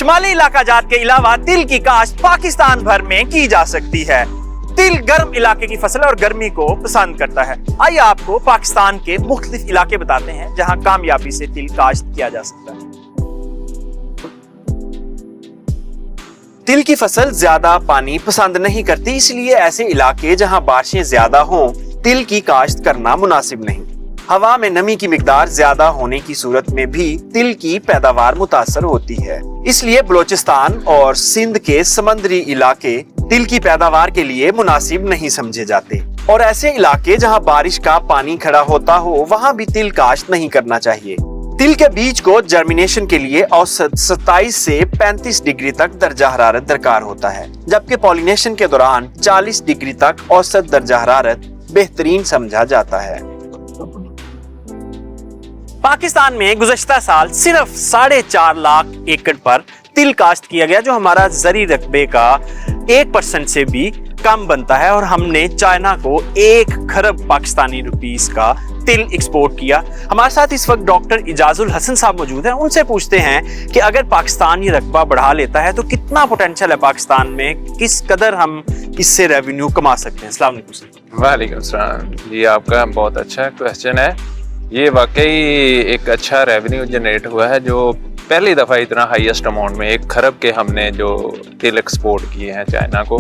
शुमाली इलाका जात के अलावा तिल की काश्त पाकिस्तान भर में की जा सकती है। तिल गर्म इलाके की फसल और गर्मी को पसंद करता है। आइए आपको पाकिस्तान के मुख्तलिफ इलाके बताते हैं जहां कामयाबी से तिल काश्त किया जा सकता है। तिल की फसल ज्यादा पानी पसंद नहीं करती, इसलिए ऐसे इलाके जहां बारिशें ज्यादा हों, तिल की काश्त करना मुनासिब नहीं। हवा में नमी की मिकदार ज्यादा होने की सूरत में भी तिल की पैदावार मुतासर होती है। इसलिए बलोचिस्तान और सिंध के समंदरी इलाके तिल की पैदावार के लिए मुनासिब नहीं समझे जाते और ऐसे इलाके जहां बारिश का पानी खड़ा होता हो वहां भी तिल काश्त नहीं करना चाहिए। तिल के बीज को जर्मिनेशन के लिए औसत 27 से 35 डिग्री तक दर्जा हरारत दरकार होता है, जबकि पॉलिनेशन के दौरान 40 डिग्री तक औसत दर्जा हरारत बेहतरीन समझा जाता है। पाकिस्तान में गुज़श्ता साल सिर्फ 4.5 लाख एकड़ पर तिल काश्त किया गया, जो हमारा ज़री रकबे का 1% से भी कम बनता है और हमने चाइना को 1 खरब पाकिस्तानी रुपीस का तिल एक्सपोर्ट किया। हमारे साथ इस वक्त डॉक्टर इजाजुल हसन साहब मौजूद हैं। उनसे पूछते हैं कि अगर पाकिस्तान ये रकबा बढ़ा लेता है तो कितना पोटेंशियल है पाकिस्तान में, किस कदर हम इससे रेवेन्यू कमा सकते हैं। अस्सलाम वालेकुम। वालेकुम सलाम। ये आपका बहुत अच्छा क्वेश्चन है। ये वाकई एक अच्छा रेवेन्यू जनरेट हुआ है, जो पहली दफ़ा इतना हाईएस्ट अमाउंट में 1 खरब के हमने जो तिल एक्सपोर्ट किए हैं चाइना को।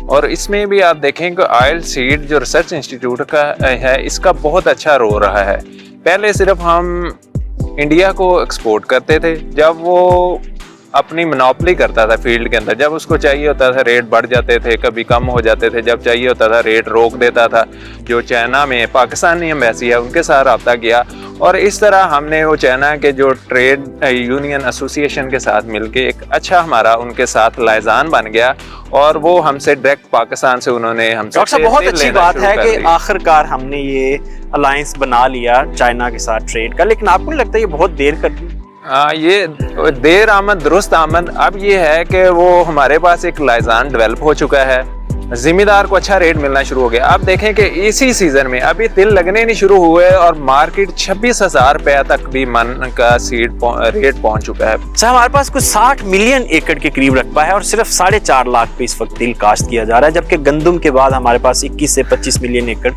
और इसमें भी आप देखें कि ऑयल सीड जो रिसर्च इंस्टीट्यूट का है, इसका बहुत अच्छा रोल रहा है। पहले सिर्फ हम इंडिया को एक्सपोर्ट करते थे, जब वो अपनी मोनोपोली करता था फील्ड के अंदर, जब उसको चाहिए होता था रेट बढ़ जाते थे, कभी कम हो जाते थे, जब चाहिए होता था रेट रोक देता था। जो चाइना में पाकिस्तानी एम्बेसी है उनके साथ रब्ता किया और इस तरह हमने वो चाइना के जो ट्रेड यूनियन एसोसिएशन के साथ मिलके एक अच्छा हमारा उनके साथ लाइजान बन गया और वो हमसे डायरेक्ट पाकिस्तान से उन्होंने हमसे डॉक्टर साहब बहुत अच्छी बात है कि आखिरकार हमने ये अलायंस बना लिया चाइना के साथ ट्रेड का, लेकिन आपको नहीं लगता ये बहुत देर कर दी? ये देर आमद दुरुस्त आमद। अब ये है कि वो हमारे पास एक लाइजान डेवलप हो चुका है, जिम्मेदार को अच्छा रेट मिलना शुरू हो गया। आप देखें कि इसी सीजन में अभी तिल लगने नहीं शुरू हुए और मार्केट 26,000 रुपया तक भी मन का सीड रेट पहुंच चुका है। सर हमारे पास कुछ 60 मिलियन एकड़ के करीब रकबा है और सिर्फ 4.5 लाख पे इस वक्त तिल काश्त किया जा रहा है, जबकि गंदम के बाद हमारे पास 21 से 25 मिलियन एकड़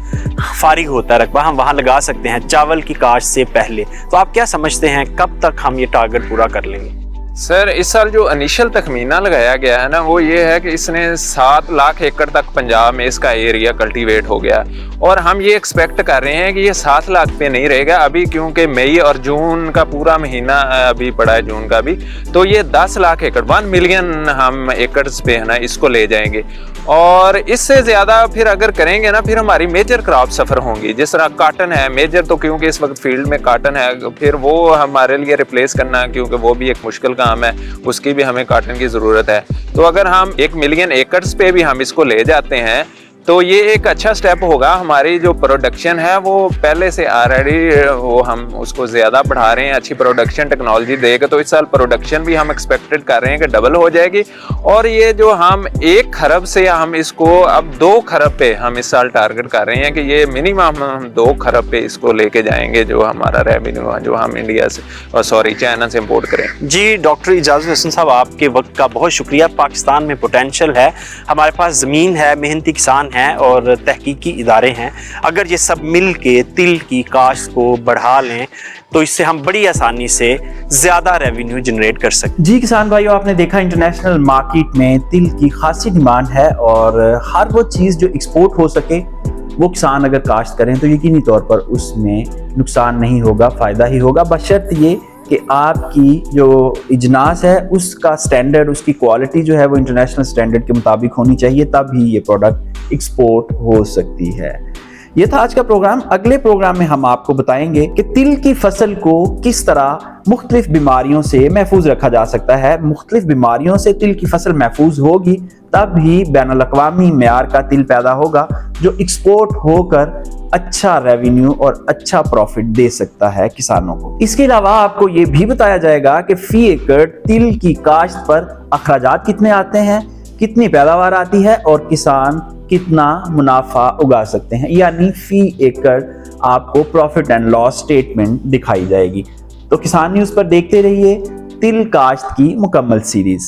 फारिग होता है रकबा, हम वहां लगा सकते हैं चावल की काश्त से पहले। तो आप क्या समझते हैं कब तक हम ये टारगेट पूरा कर लेंगे? सर इस साल जो इनिशियल तखमीना लगाया गया है ना, वो ये है कि इसने 7 लाख एकड़ तक पंजाब में इसका एरिया कल्टीवेट हो गया और हम ये एक्सपेक्ट कर रहे हैं कि ये 7 लाख पे नहीं रहेगा अभी, क्योंकि मई और जून का पूरा महीना अभी पड़ा है, जून का भी, तो ये 10 लाख एकड़ 1 मिलियन हम एकड़ पे है ना इसको ले जाएंगे। और इससे ज़्यादा फिर अगर करेंगे ना, फिर हमारी मेजर क्रॉप सफ़र होंगी। जिस तरह काटन है मेजर, तो क्योंकि इस वक्त फील्ड में काटन है, फिर वो हमारे लिए रिप्लेस करना, क्योंकि वो भी एक मुश्किल काम है, उसकी भी हमें काटन की ज़रूरत है। तो अगर हम 1 मिलियन एकड़्स पे भी हम इसको ले जाते हैं तो ये एक अच्छा स्टेप होगा। हमारी जो प्रोडक्शन है वो पहले से ऑलरेडी वो हम उसको ज़्यादा बढ़ा रहे हैं, अच्छी प्रोडक्शन टेक्नोलॉजी देगा, तो इस साल प्रोडक्शन भी हम एक्सपेक्टेड कर रहे हैं कि डबल हो जाएगी। और ये जो हम 1 खरब से हम इसको अब 2 खरब पे हम इस साल टारगेट कर रहे हैं कि ये मिनिमम हम 2 खरब पे इसको लेके जाएंगे, जो हमारा रेवेन्यू है जो हम इंडिया से चाइना से इम्पोर्ट करें। जी डॉक्टर इजाजुल हसन साहब, आपके वक्त का बहुत शुक्रिया। पाकिस्तान में पोटेंशियल है, हमारे पास ज़मीन है, मेहनती किसान हैं और तहकीकी इदारे हैं। अगर ये सब मिल के तिल की काश्त को बढ़ा लें तो इससे हम बड़ी आसानी से ज़्यादा रेवेन्यू जनरेट कर सकते हैं। जी किसान भाइयों, आपने देखा इंटरनेशनल मार्केट में तिल की खासी डिमांड है और हर वो चीज़ जो एक्सपोर्ट हो सके वो किसान अगर काश्त करें तो यकीनी तौर पर उसमें नुकसान नहीं होगा, फ़ायदा ही होगा, बशर्त ये कि आपकी जो इजनास है उसका स्टैंडर्ड, उसकी क्वालिटी जो है वो इंटरनेशनल स्टैंडर्ड के मुताबिक होनी चाहिए, तभी ये प्रोडक्ट एक्सपोर्ट हो सकती है। ये था आज का प्रोग्राम। अगले प्रोग्राम में हम आपको बताएंगे कि तिल की फसल को किस तरह मुख्तलिफ बीमारियों से महफूज रखा जा सकता है। मुख्तलिफ बीमारियों से तिल की फसल महफूज होगी तब ही बैनुल अक़वामी मेयार का तिल पैदा होगा जो एक्सपोर्ट होकर अच्छा रेवेन्यू और अच्छा प्रॉफिट दे सकता है किसानों को। इसके अलावा आपको ये भी बताया जाएगा कि फी एकड़ तिल की काश्त पर अखराजात कितने आते हैं, कितनी पैदावार आती है और किसान कितना मुनाफा उगा सकते हैं, यानी फी एकड़ आपको प्रॉफिट एंड लॉस स्टेटमेंट दिखाई जाएगी। तो किसान न्यूज़ पर देखते रहिए, तिल काश्त की मुकम्मल सीरीज।